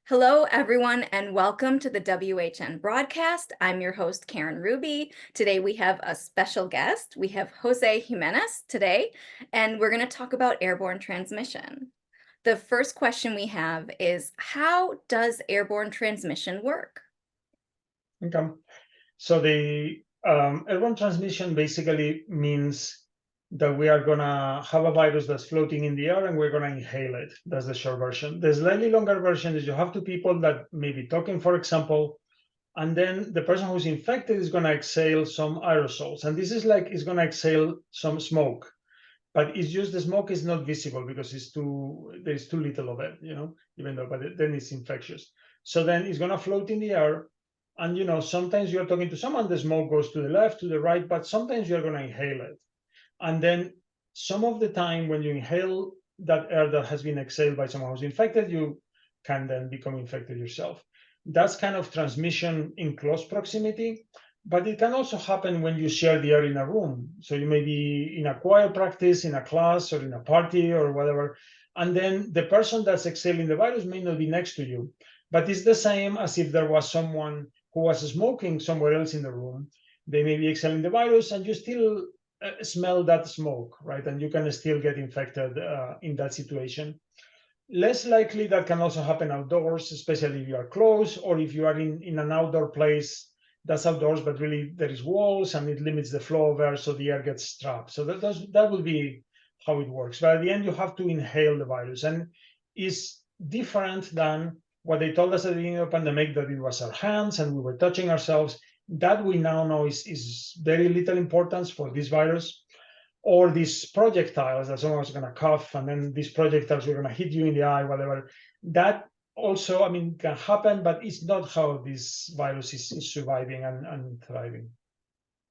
Hello, everyone, and welcome to the WHN broadcast. I'm your host, Karen Ruby. Today we have a special guest. We have Jose Jimenez today, and we're going to talk about airborne transmission. The first question we have is, how does airborne transmission work? Okay. So the airborne transmission basically means that we are going to have a virus that's floating in the air and we're going to inhale it. That's the short version. The slightly longer version is you have two people that may be talking, for example, and then the person who's infected is going to exhale some aerosols. And this is like it's going to exhale some smoke. But it's just the smoke is not visible because there's too little of it, even though, but then it's infectious. So then it's going to float in the air. And, sometimes you're talking to someone, the smoke goes to the left, to the right, but sometimes you're going to inhale it. And then some of the time when you inhale that air that has been exhaled by someone who's infected, you can then become infected yourself. That's kind of transmission in close proximity. But it can also happen when you share the air in a room. So you may be in a choir practice, in a class, or in a party, or whatever. And then the person that's exhaling the virus may not be next to you. But it's the same as if there was someone who was smoking somewhere else in the room. They may be exhaling the virus, and you still smell that smoke, right? And you can still get infected in that situation. Less likely that can also happen outdoors, especially if you are close or if you are in an outdoor place that's outdoors, but really there is walls and it limits the flow of air, so the air gets trapped. So that will be how it works. But at the end, you have to inhale the virus, and it's different than what they told us at the beginning of the pandemic, that it was our hands and we were touching ourselves. That we now know is very little importance for this virus, or these projectiles that someone's going to cough and then these projectiles are going to hit you in the eye, whatever. That also, can happen, but it's not how this virus is surviving and thriving.